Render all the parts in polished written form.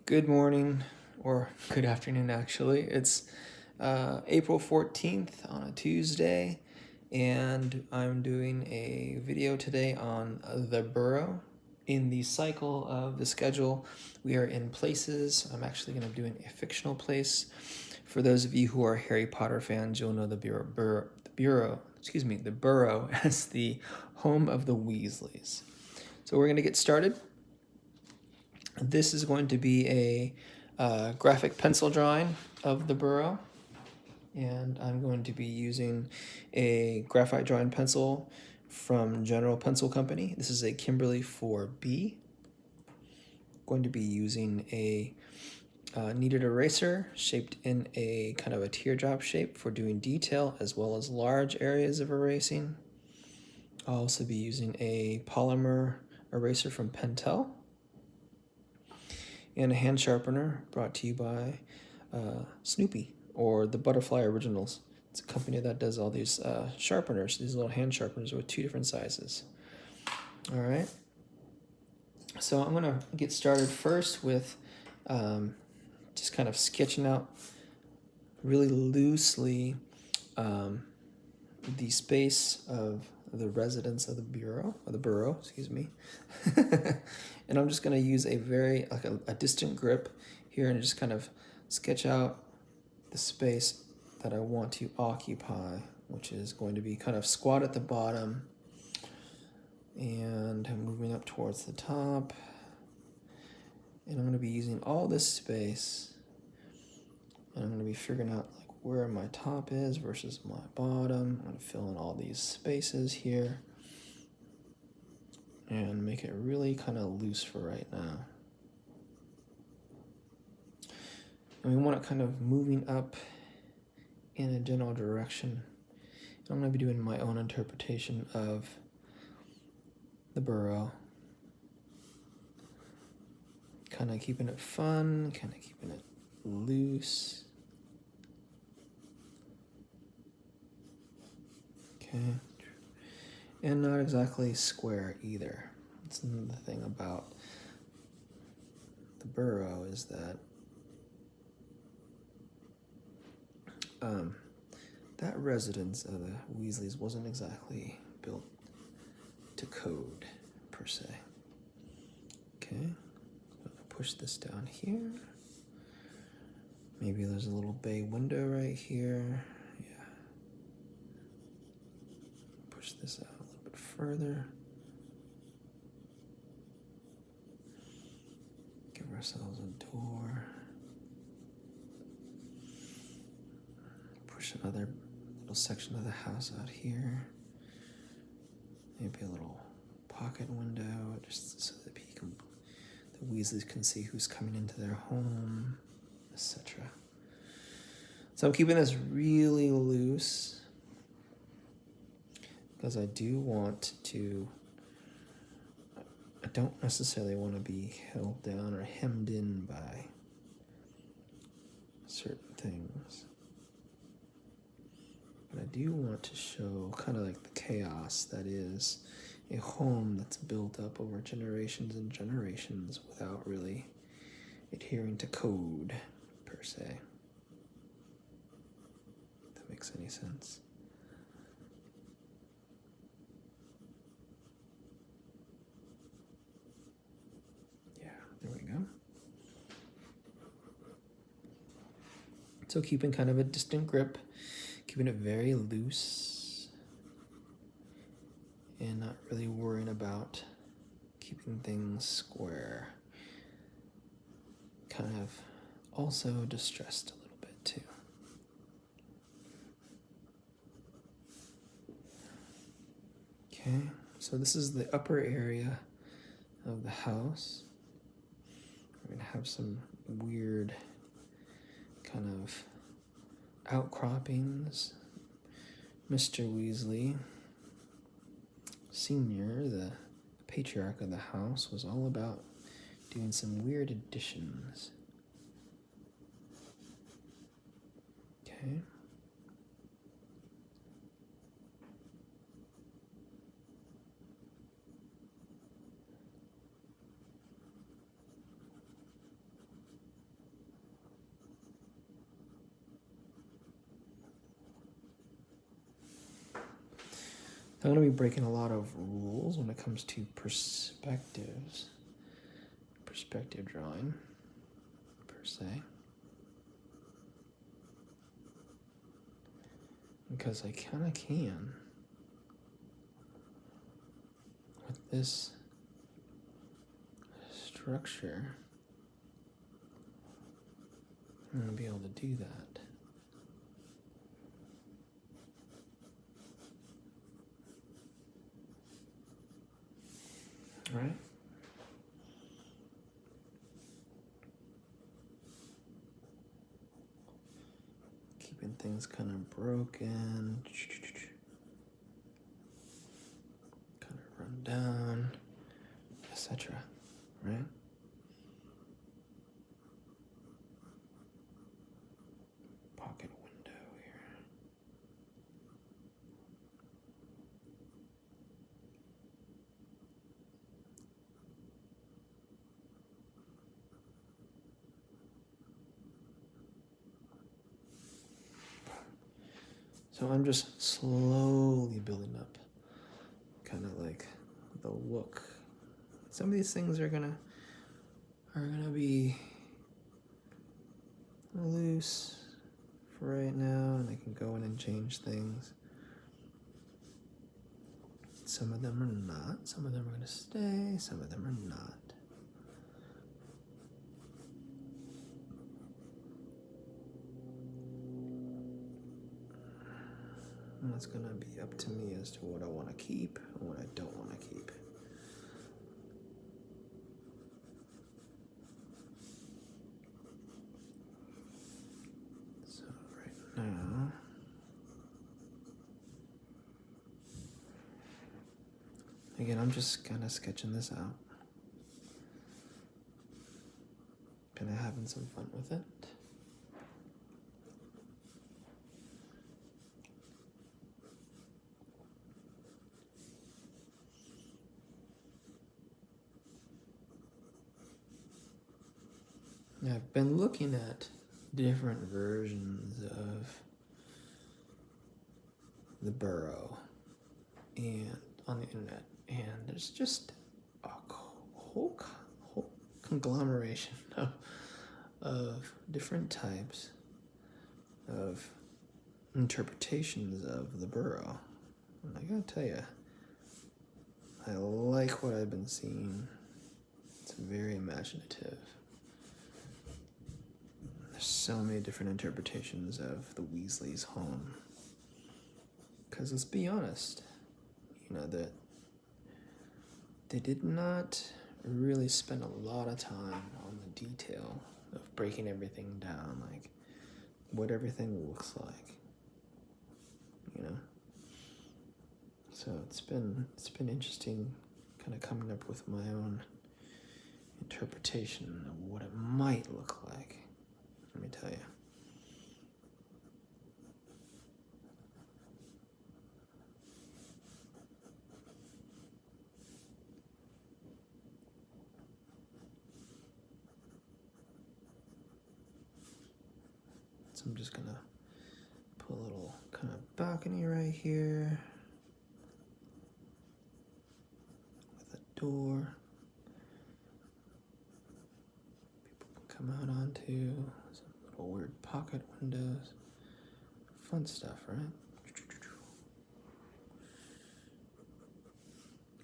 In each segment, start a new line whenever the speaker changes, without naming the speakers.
Good morning, or good afternoon actually. It's April 14th on a Tuesday, and I'm doing a video today on the Burrow. In the cycle of the schedule, we are in places. I'm actually going to be doing a fictional place. For those of you who are Harry Potter fans, you'll know the Burrow as the home of the Weasleys. So we're going to get started. This is going to be a graphic pencil drawing of the Burrow, and I'm going to be using a graphite drawing pencil from General Pencil Company. This is a Kimberly 4B. Going to be using a kneaded eraser shaped in a kind of a teardrop shape for doing detail as well as large areas of erasing. I'll also be using a polymer eraser from Pentel, and a hand sharpener brought to you by Snoopy, or the Butterfly Originals. It's a company that does all these sharpeners, these little hand sharpeners with 2 different sizes. All right. So I'm going to get started first with just kind of sketching out really loosely the space of the residence of the Burrow, excuse me. And I'm just going to use a very, like a distant grip here and just kind of sketch out the space that I want to occupy, which is going to be kind of squat at the bottom, and I'm moving up towards the top. And I'm going to be using all this space, and I'm going to be figuring out like where my top is versus my bottom. I'm going to fill in all these spaces here and make it really kind of loose for right now. And we want it kind of moving up in a general direction. And I'm going to be doing my own interpretation of the Burrow. Kind of keeping it fun, kind of keeping it loose. Okay. And not exactly square either. That's the thing about the Burrow, is that that residence of the Weasleys wasn't exactly built to code, per se. Okay, I'm gonna push this down here. Maybe there's a little bay window right here. Yeah. Push this out a little bit further. Give ourselves a door. Push another little section of the house out here. Maybe a little pocket window, just so that the Weasleys can see who's coming into their home, etc. So I'm keeping this really loose because I don't necessarily want to be held down or hemmed in by certain things. But I do want to show kind of like the chaos that is a home that's built up over generations and generations without really adhering to code, per se. If that makes any sense. Yeah, there we go. So keeping kind of a distant grip, keeping it very loose, and not really worrying about keeping things square. Kind of also distressed a little bit too. Okay, so this is the upper area of the house. We're gonna have some weird kind of outcroppings. Mr. Weasley Sr., the patriarch of the house, was all about doing some weird additions. Okay. I'm going to be breaking a lot of rules when it comes to perspective drawing, per se. Because I kind of can with this structure. I'm going to be able to do that. All right. Keeping things kind of broken, kind of run down, etc. Right? Pocket window here. So I'm just slowly building up kind of like the look. Some of these things are gonna be loose for right now, and I can go in and change things. Some of them are not. Some of them are gonna stay. Some of them are not. And it's gonna be up to me as to what I want to keep and what I don't want to keep. So right now, again, I'm just kind of sketching this out. Kind of having some fun with it. I've been looking at different versions of the Burrow and on the internet, and there's just a whole conglomeration of different types of interpretations of the Burrow. And I gotta tell you, I like what I've been seeing. It's very imaginative. There's so many different interpretations of the Weasleys' home. Because let's be honest, that they did not really spend a lot of time on the detail of breaking everything down, like what everything looks like, So it's been interesting kind of coming up with my own interpretation of what it might look like. Let me tell you. So I'm just gonna put a little kind of balcony right here with a door people can come out onto, some little weird pocket windows. Fun stuff, right?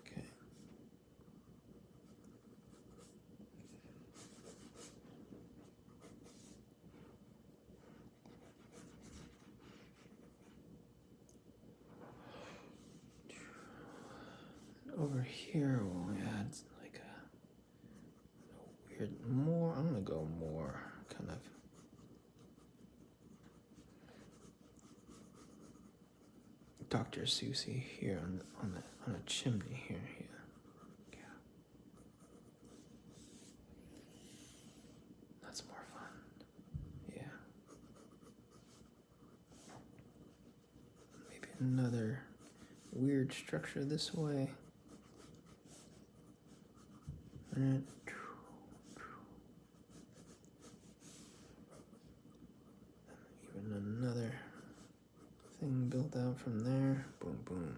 Okay. Over here we'll add like a weird I'm gonna go more kind of Dr. Seussy here on a chimney here. Yeah. That's more fun. Yeah. Maybe another weird structure this way. Right. Even another thing built out from there. Boom, boom.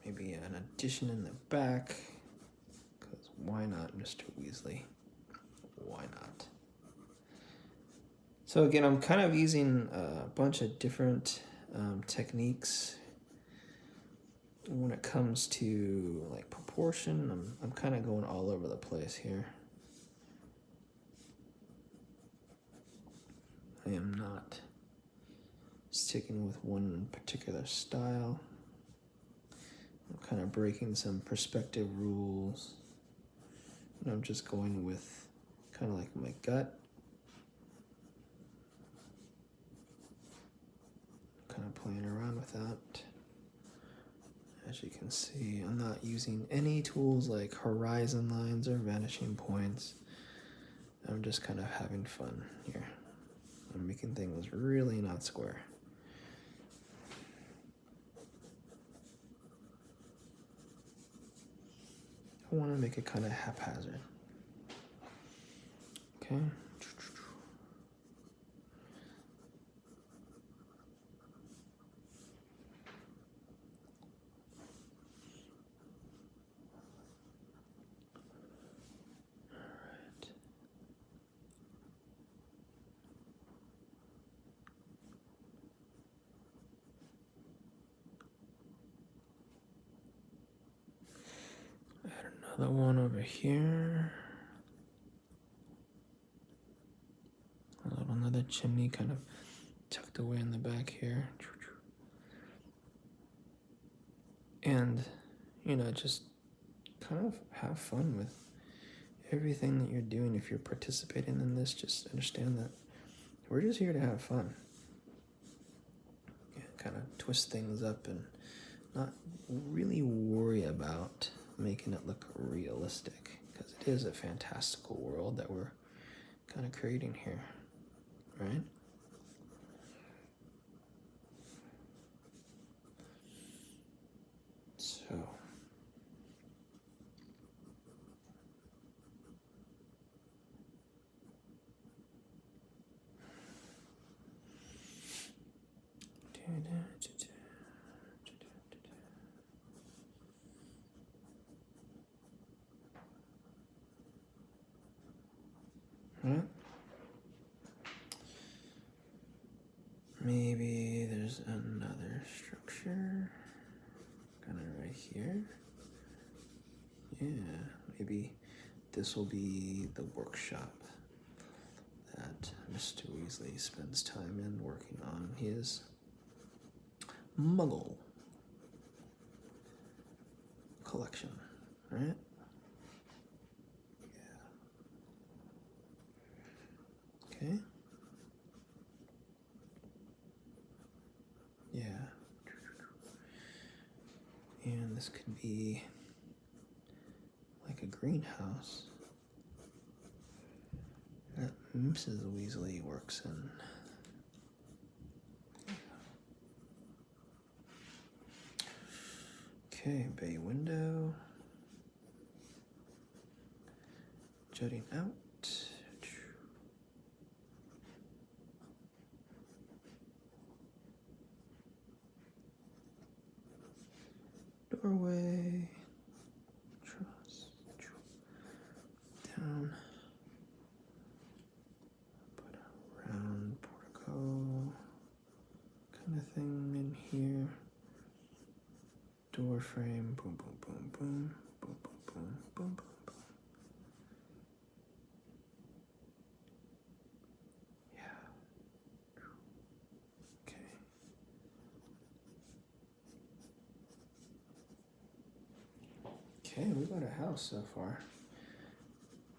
maybe an addition in the back, because why not, Mr. Weasley? Why not? So again, I'm kind of using a bunch of different techniques when it comes to like proportion. I'm kind of going all over the place here. I am not sticking with one particular style. I'm kind of breaking some perspective rules. And I'm just going with kind of like my gut. Kind of playing around with that. As you can see, I'm not using any tools like horizon lines or vanishing points. I'm just kind of having fun here. I'm making things really not square. I want to make it kind of haphazard. Okay. Another one over here. Another chimney kind of tucked away in the back here. And, you know, just kind of have fun with everything that you're doing. If you're participating in this, just understand that we're just here to have fun. Yeah, kind of twist things up and not really worry about making it look realistic, because it is a fantastical world that we're kind of creating here, right? So right. Maybe there's another structure kind of right here. Yeah, maybe this will be the workshop that Mr. Weasley spends time in working on his Muggle collection, right? Yeah. Okay. Yeah. And this could be like a greenhouse that Mrs. Weasley works in. Okay, bay window. Jutting out. Doorway. Truss. Down. Put a round portico kind of thing in here. Door frame. Boom, boom, boom, boom. Boom, boom, boom, boom, boom, boom. Yeah. Okay. Okay, we got a house so far.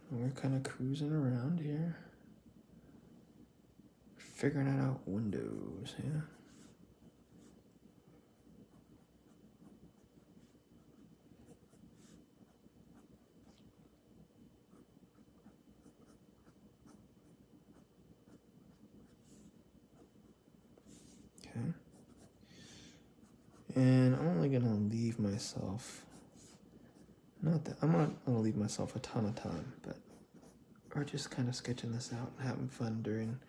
We're kind of cruising around here. Figuring out windows, yeah. Okay. And I'm only gonna leave myself, not that, I'm not gonna leave myself a ton of time, but we're just kind of sketching this out and having fun during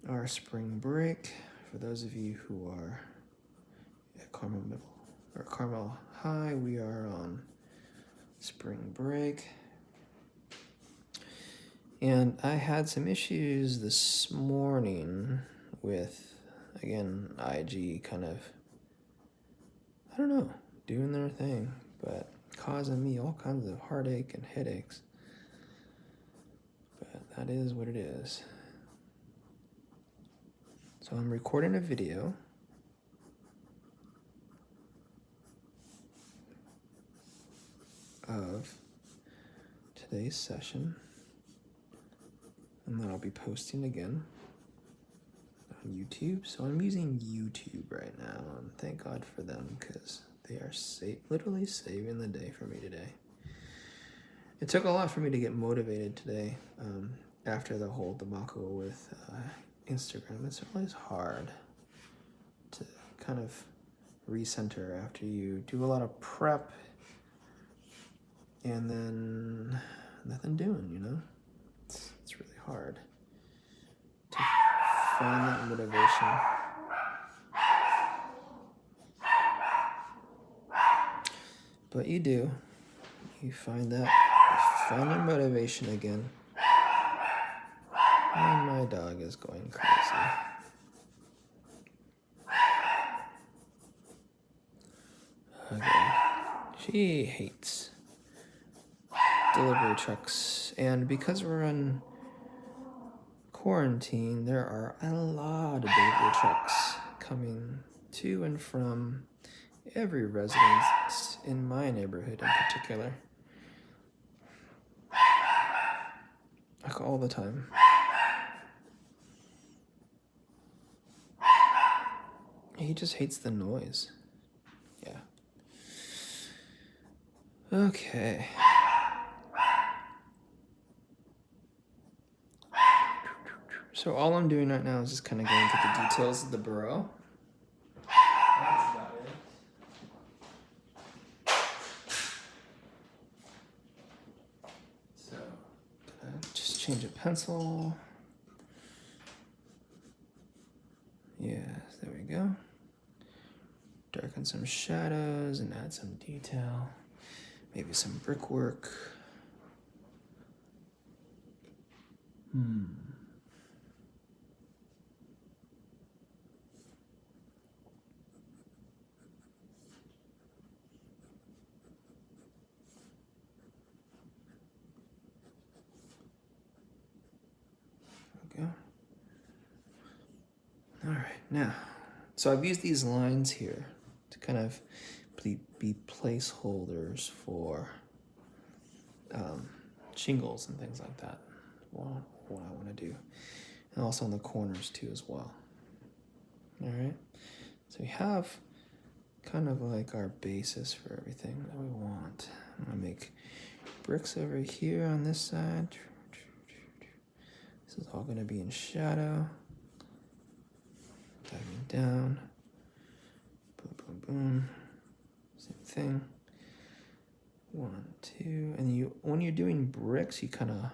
our spring break. For those of you who are at Carmel Middle, or Carmel High. We are on spring break. And I had some issues this morning with, again, IG kind of, I don't know, doing their thing, but causing me all kinds of heartache and headaches. But that is what it is. So I'm recording a video of today's session, and then I'll be posting again on YouTube. So I'm using YouTube right now, and thank God for them, because they are literally saving the day for me today. It took a lot for me to get motivated today after the whole debacle with Instagram. It's always hard to kind of recenter after you do a lot of prep and then nothing doing, you know? It's really hard to find that motivation. But you do. You find that. You find your motivation again. And my dog is going crazy. Again, she hates delivery trucks. And because we're in quarantine, there are a lot of delivery trucks coming to and from every residence in my neighborhood in particular. Like all the time. He just hates the noise. Yeah. Okay. So all I'm doing right now is just kind of going through the details of the Burrow. That's about it. So, just change a pencil. Yes, there we go. Darken some shadows and add some detail. Maybe some brickwork. Go. All right, now, so I've used these lines here to kind of be placeholders for shingles and things like that. Well, what I want to do, and also on the corners too as well. All right, so we have kind of like our basis for everything that we want. I'm gonna make bricks over here on this side. This is all gonna be in shadow. Diving down. Boom, boom, boom. Same thing. 1, 2, and when you're doing bricks, you kind of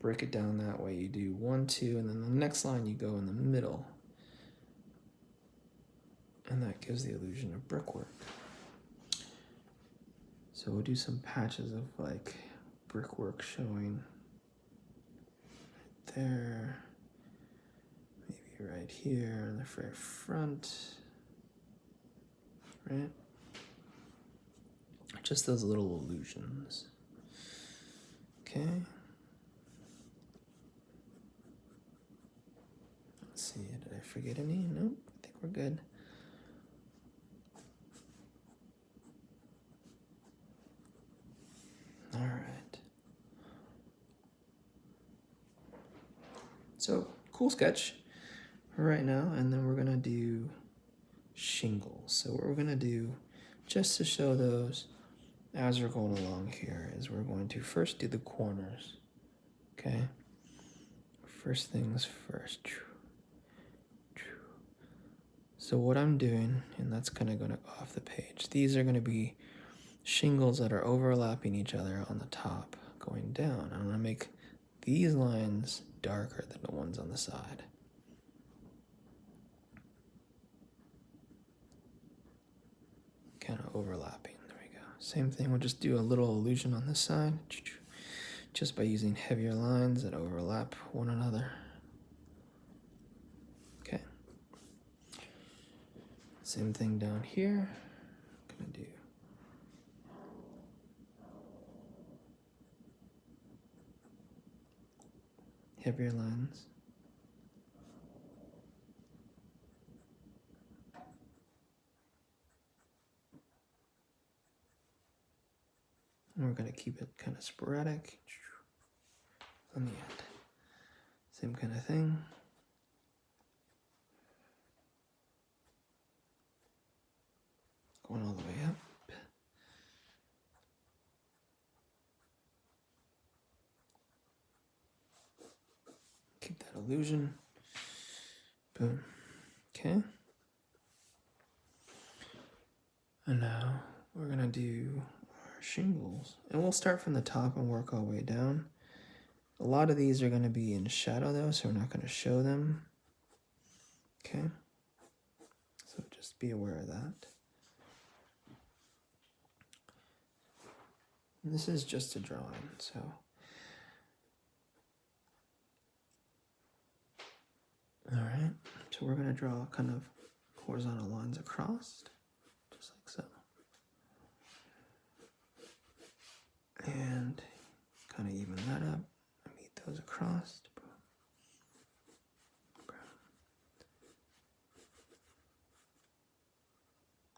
break it down that way. You do 1, 2, and then the next line you go in the middle, and that gives the illusion of brickwork. So we'll do some patches of like brickwork showing right there, maybe right here in the very front, right? Just those little illusions. Okay. Let's see, did I forget any? Nope, I think we're good. All right. So, cool sketch right now, and then we're gonna do shingles. So what we're gonna do, just to show those as we're going along here, is we're going to first do the corners, okay? First things first. So what I'm doing, and that's kind of going to off the page, these are going to be shingles that are overlapping each other on the top going down. I'm going to make these lines darker than the ones on the side. kind of overlapping. There we go. Same thing, we'll just do a little illusion on this side, just by using heavier lines that overlap one another. Okay. Same thing down here. I'm gonna do heavier lines. And we're going to keep it kind of sporadic on the end. Same kind of thing. Going all the way up. Keep that illusion. Boom. Okay. And now we're going to do our shingles. And we'll start from the top and work our way down. A lot of these are going to be in shadow though, so we're not going to show them. Okay. So just be aware of that. And this is just a drawing, so. All right, so we're going to draw kind of horizontal lines across, just like so. And kind of even that up, and meet those across.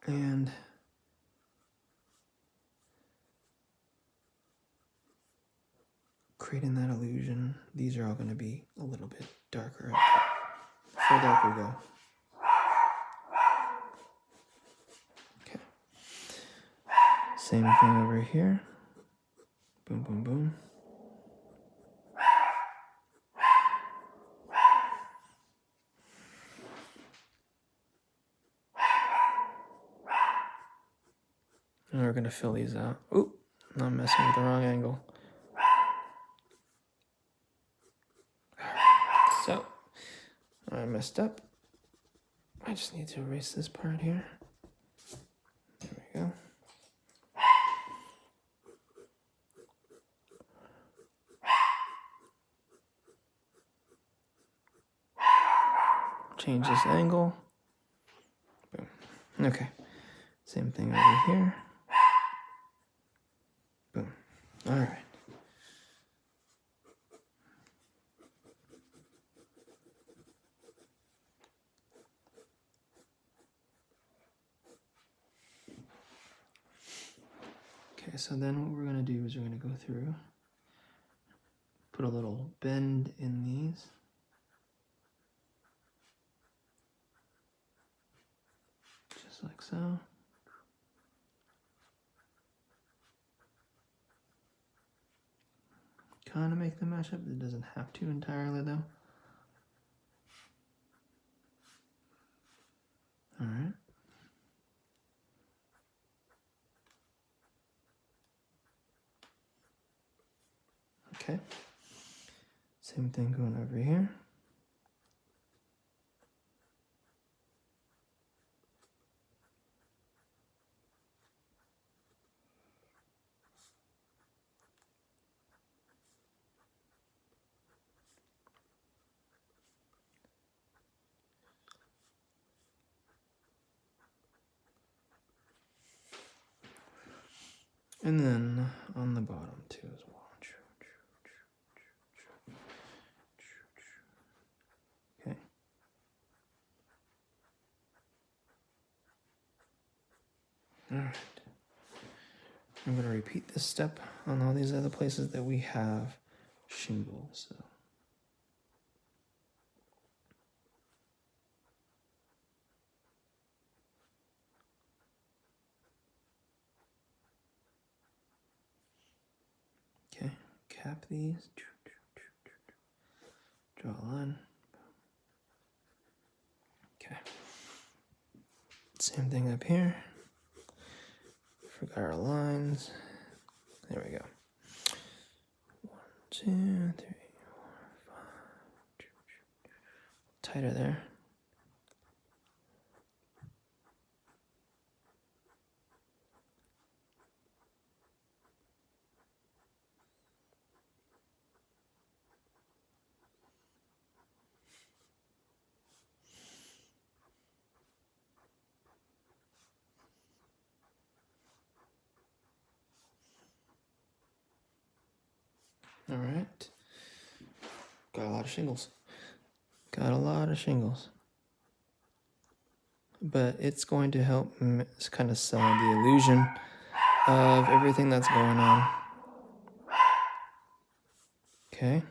And creating that illusion, these are all going to be a little bit darker. Further up we go. Okay. Same thing over here. Boom, boom, boom. And we're going to fill these out. Oop, I'm messing with the wrong angle. So, I messed up. I just need to erase this part here. There we go. Change this angle. Boom. Okay. Same thing over here. Boom. All right. Okay, so then what we're going to do is we're going to go through, put a little bend in these. Just like so. Kind of make them match up. It doesn't have to entirely though. All right. Okay. Same thing going over here. And then on the bottom too as well. Okay. All right. I'm going to repeat this step on all these other places that we have shingles. So. Okay, cap these. Draw a line. Okay. Same thing up here. Forgot our lines. There we go. 1, 2, 3, 4, 5. Tighter there. All right. Got a lot of shingles. Got a lot of shingles. But it's going to help kind of sell the illusion of everything that's going on. Okay.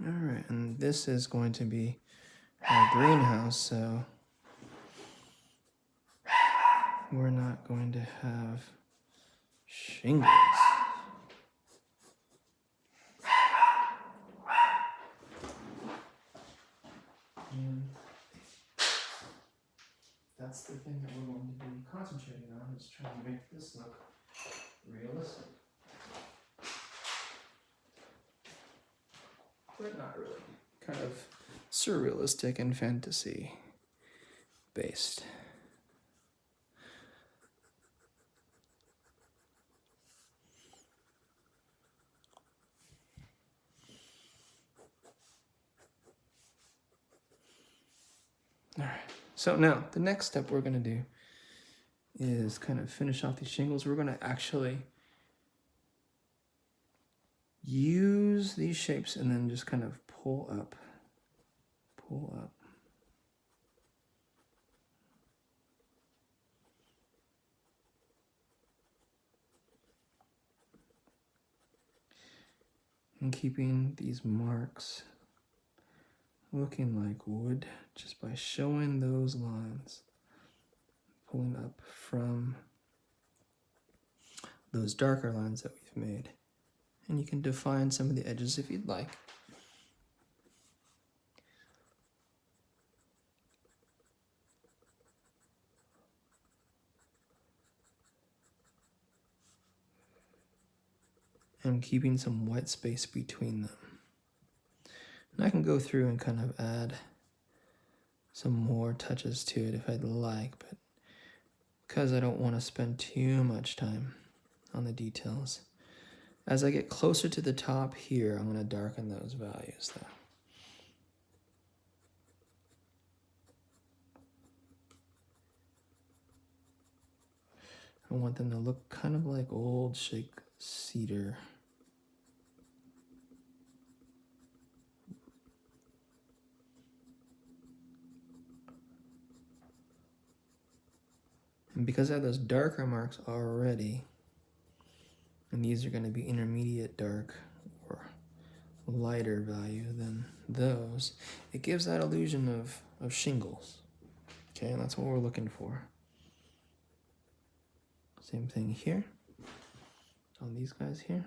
All right, and this is going to be our greenhouse, so we're not going to have shingles. And that's the thing that we're going to be concentrating on, is trying to make this look realistic. But not really. Kind of surrealistic and fantasy based. All right, so now the next step we're going to do is kind of finish off these shingles. We're going to actually use these shapes and then just kind of pull up. And keeping these marks looking like wood just by showing those lines, pulling up from those darker lines that we've made. And you can define some of the edges if you'd like. And keeping some white space between them. And I can go through and kind of add some more touches to it if I'd like, but because I don't want to spend too much time on the details. As I get closer to the top here, I'm going to darken those values though. I want them to look kind of like old shake cedar. And because I have those darker marks already, and these are going to be intermediate dark or lighter value than those, it gives that illusion of shingles. Okay, and that's what we're looking for. Same thing here on these guys here.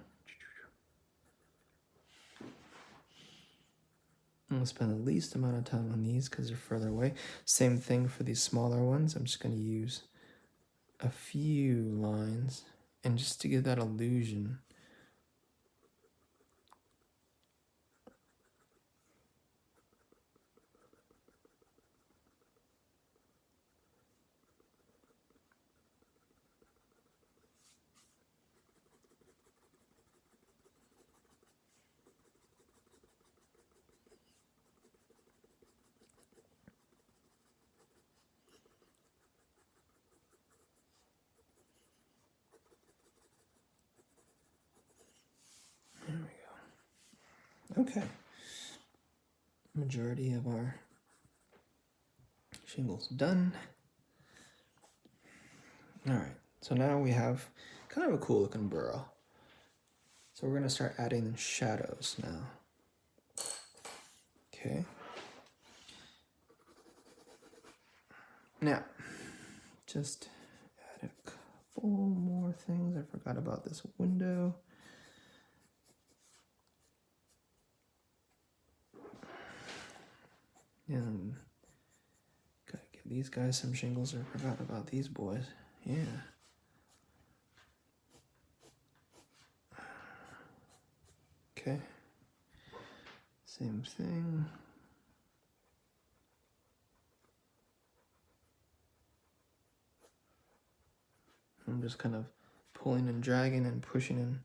I'm going to spend the least amount of time on these because they're further away. Same thing for these smaller ones. I'm just going to use a few lines and just to give that illusion. There we go. Okay. Majority of our shingles done. All right, so now we have kind of a cool looking burrow. So we're going to start adding shadows now. Okay. Now, just add a couple more things. I forgot about this window. And gotta give these guys some shingles. I forgot about these boys. Yeah. Okay. Same thing. I'm just kind of pulling and dragging and pushing in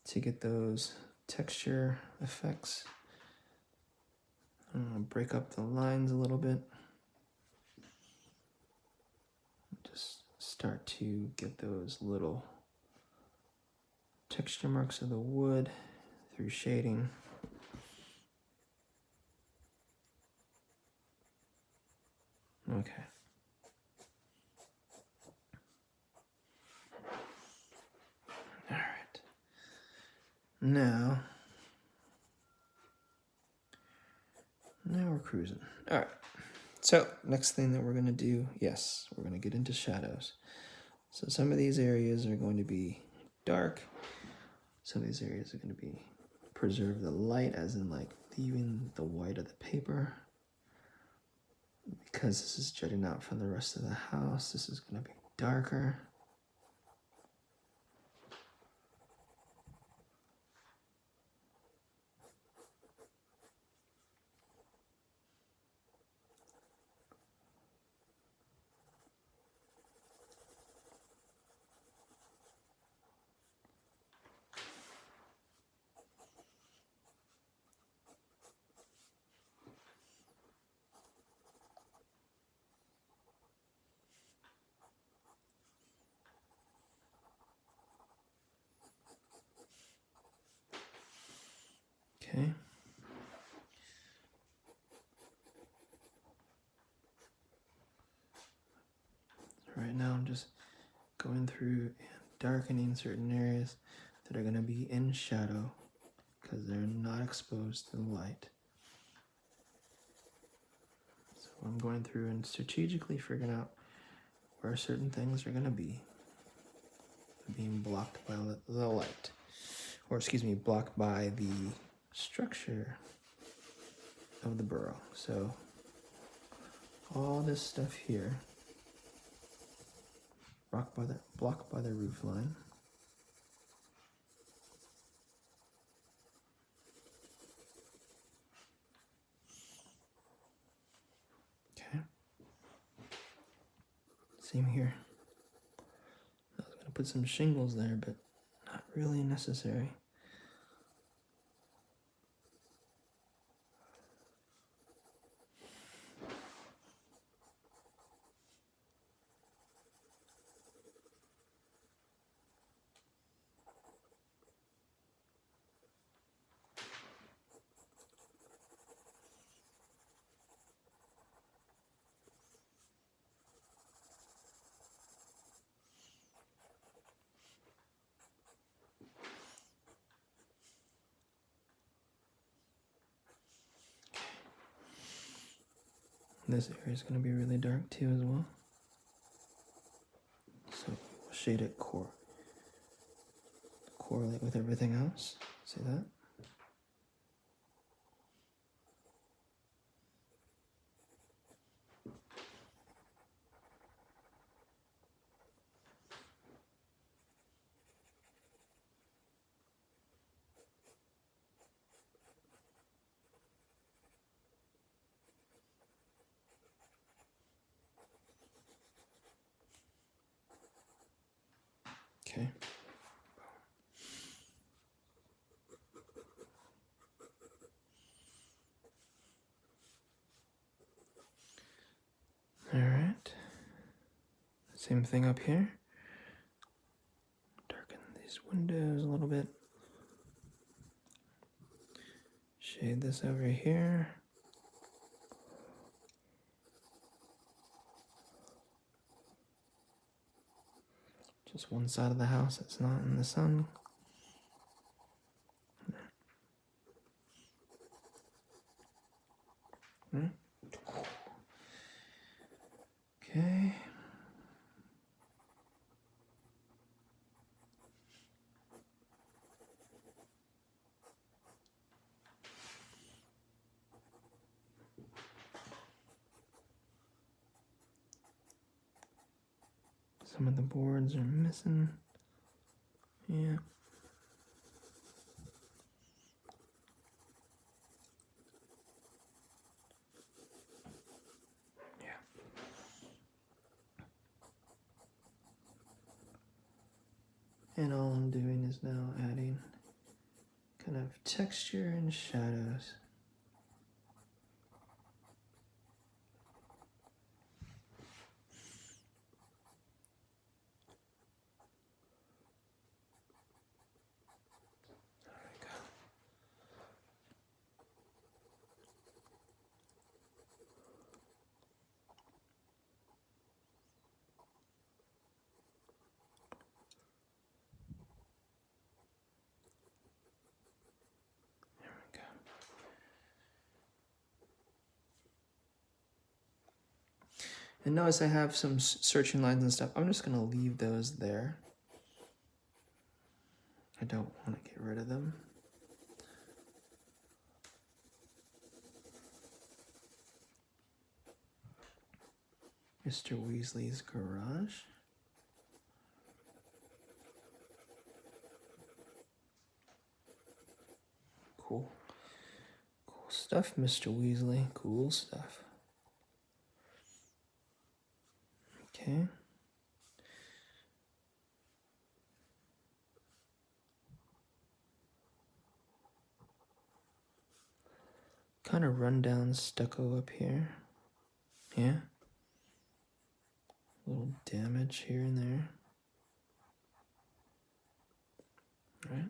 to get those texture effects. I'm gonna break up the lines a little bit. start to get those little texture marks of the wood through shading. Okay. All right. Now we're cruising. All right. So next thing that we're going to do, yes, we're going to get into shadows. So some of these areas are going to be dark. Some of these areas are going to be preserve the light, as in like leaving the white of the paper. Because this is jutting out from the rest of the house, this is going to be darker. Okay. Right now I'm just going through and darkening certain areas that are going to be in shadow because they're not exposed to the light. So I'm going through and strategically figuring out where certain things are going to be being blocked by the light, or excuse me, blocked by the structure of the burrow. So all this stuff here blocked by the roof line. Okay. Same here. I was gonna put some shingles there, but not really necessary. This area is going to be really dark too as well. So we'll shade it correlate with everything else. See that? Okay. All right. Same thing up here. Darken these windows a little bit. Shade this over here. Just one side of the house that's not in the sun. Okay. Some of the boards are missing. Yeah. Yeah. And all I'm doing is now adding kind of texture and shadows. And notice I have some searching lines and stuff. I'm just gonna leave those there. I don't want to get rid of them. Mr. Weasley's garage. Cool. Cool stuff, Mr. Weasley. Cool stuff. Okay. Kind of rundown stucco up here. Yeah. A little damage here and there. Right.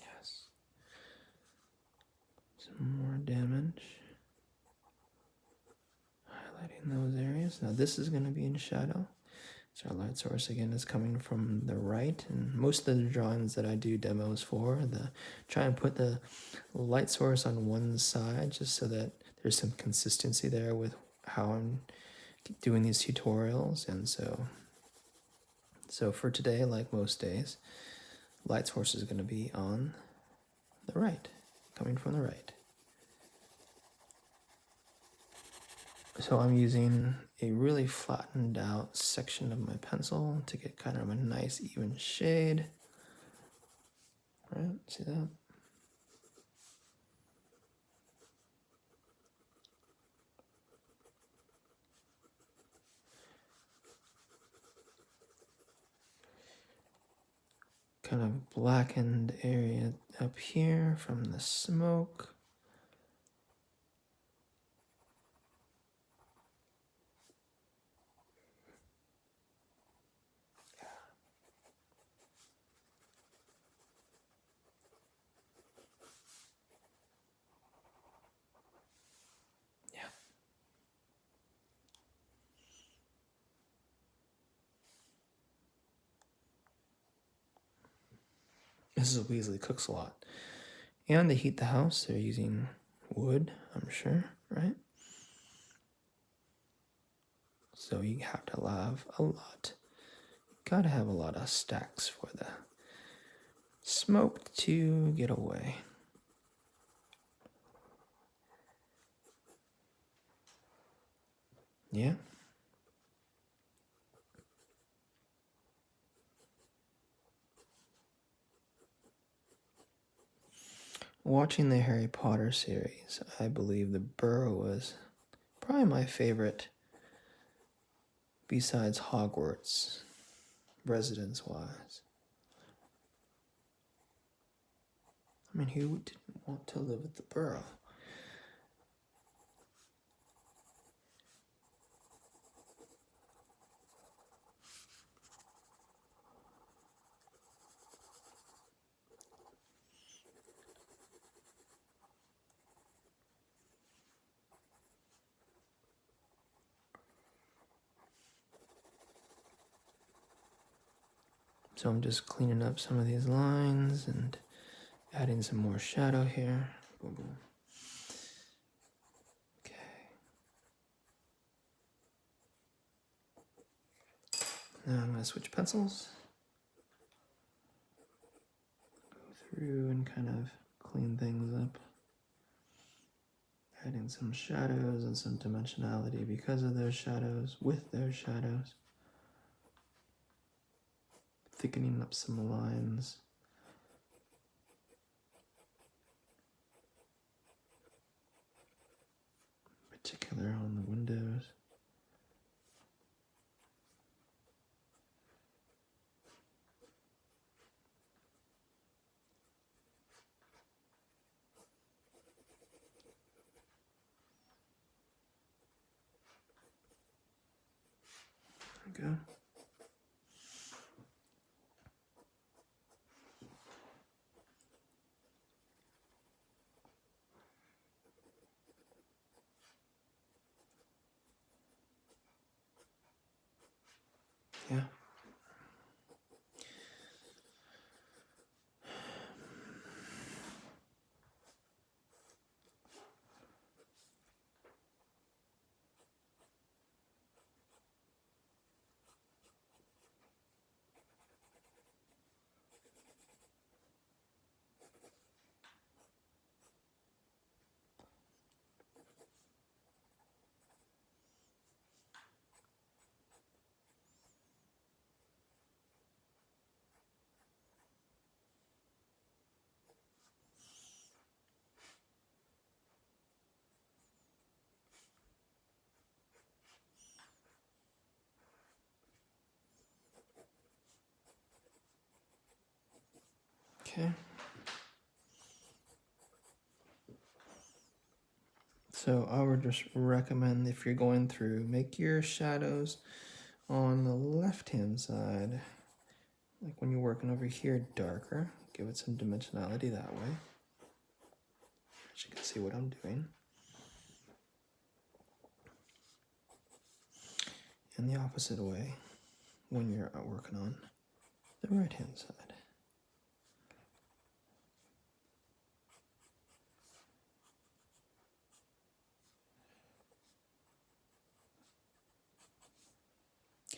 Yes. Some more damage. Highlighting those areas. Now this is going to be in shadow. So our light source again is coming from the right, and most of the drawings that I do demos for, try and put the light source on one side just so that there's some consistency there with how I'm doing these tutorials. And so for today, like most days, light source is going to be on the right, coming from the right. So I'm using a really flattened out section of my pencil to get kind of a nice even shade. Right, see that? Kind of blackened area up here from the smoke. Mrs. Weasley cooks a lot. And to heat the house, they're using wood, I'm sure, right? So you have to have a lot. Gotta have a lot of stacks for the smoke to get away. Yeah. Watching the Harry Potter series, I believe the Burrow was probably my favorite besides Hogwarts, residence-wise. I mean, who didn't want to live at the Burrow? So I'm just cleaning up some of these lines and adding some more shadow here. Boom, boom. Okay. Now I'm going to switch pencils. Go through and kind of clean things up. Adding some shadows and some dimensionality because of those shadows, with those shadows. Thickening up some lines. In particular on the windows. There we go. Yeah. Okay. So I would just recommend, if you're going through, make your shadows on the left-hand side, like when you're working over here, darker. Give it some dimensionality that way. As you can see what I'm doing. And the opposite way when you're working on the right-hand side.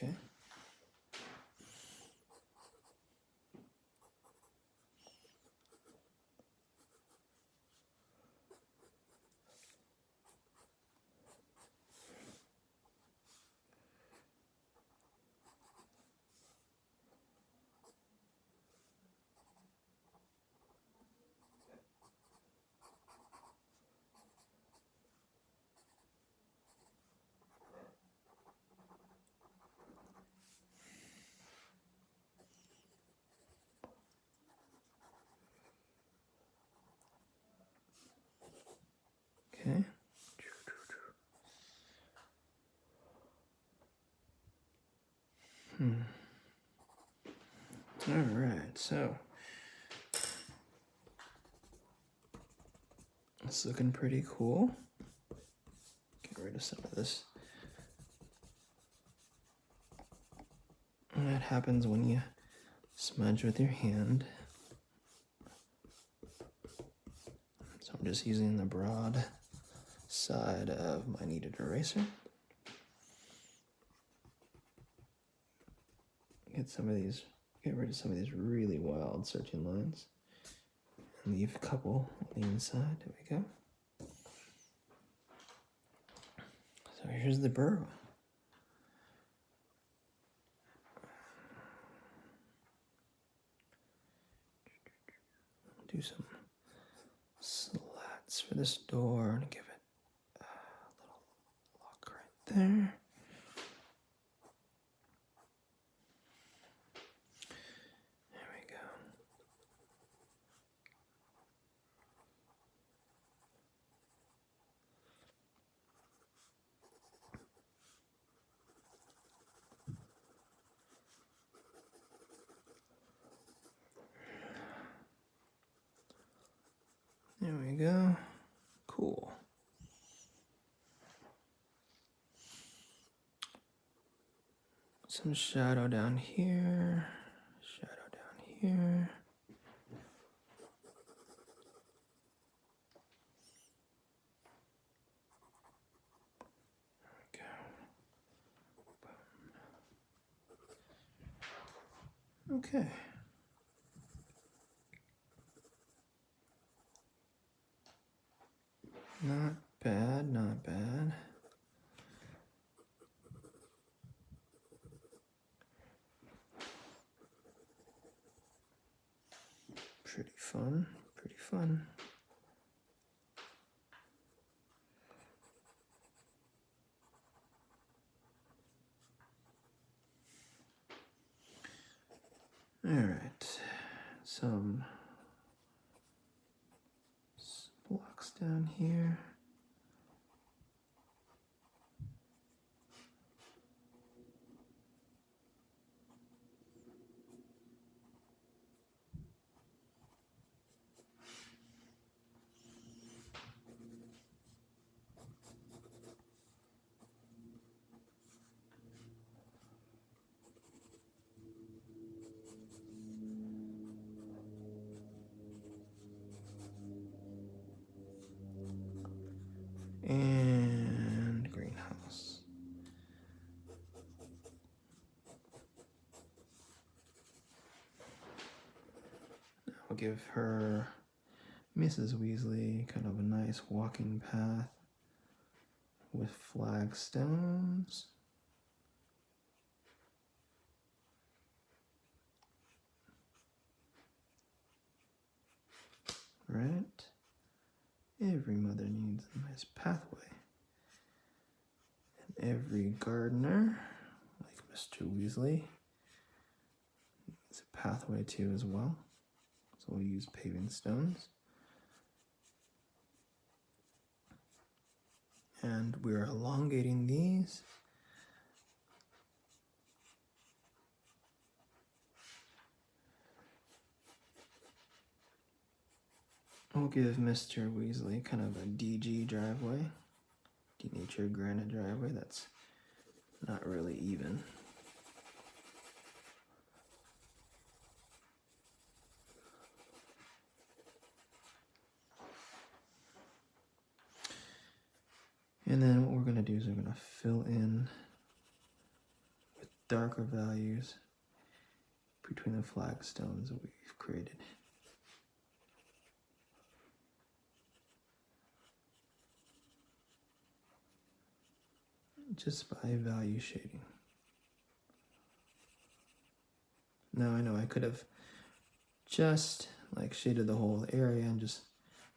Okay. Okay. All right, so it's looking pretty cool. Get rid of some of this. And that happens when you smudge with your hand. So I'm just using the broad side of my kneaded eraser. Get rid of some of these really wild searching lines. And leave a couple on the inside. There we go. So here's the burrow. Do some slats for this door and give it a little lock right there. There we go. There we go. Cool. Some shadow down here. Shadow down here. There we go. Okay. Not bad, not bad. Pretty fun, pretty fun. All right, some blocks down here. And greenhouse. I'll give her, Mrs. Weasley, kind of a nice walking path with flagstones. Right? Every mother needs a nice pathway. And every gardener, like Mr. Weasley, needs a pathway too as well. So So we'll use paving stones. And we're elongating these. We'll give Mr. Weasley kind of a DG driveway, denatured granite driveway that's not really even. And then what we're going to do is we're going to fill in with darker values between the flagstones that we've created. Just by value shading. Now I know I could have just like shaded the whole area and just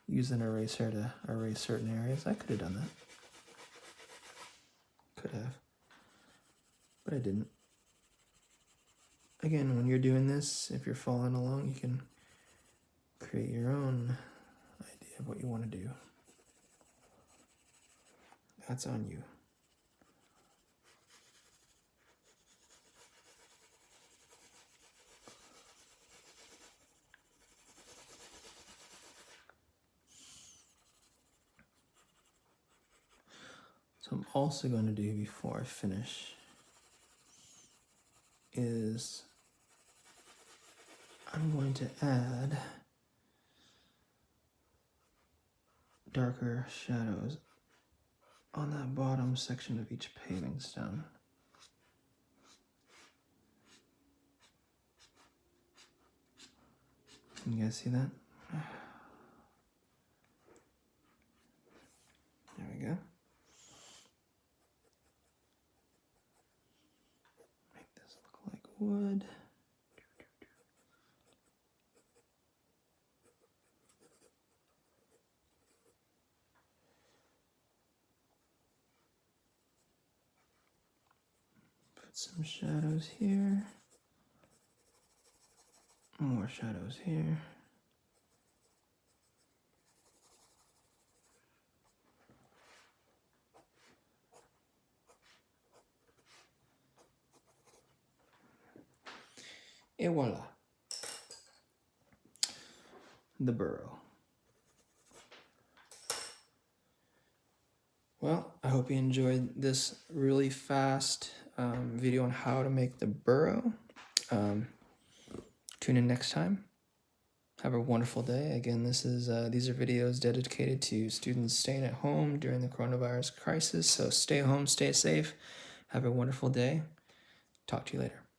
used an eraser to erase certain areas. I could have done that. Could have. But I didn't. Again, when you're doing this, if you're following along, you can create your own idea of what you want to do. That's on you. So I'm also going to do before I finish is I'm going to add darker shadows on that bottom section of each paving stone. Can you guys see that? There we go. Make this look like wood. Put some shadows here. More shadows here. Et voila. The Burrow. Well, I hope you enjoyed this really fast video on how to make the Burrow. Tune in next time. Have a wonderful day. Again, these are videos dedicated to students staying at home during the coronavirus crisis. So stay home, stay safe. Have a wonderful day. Talk to you later.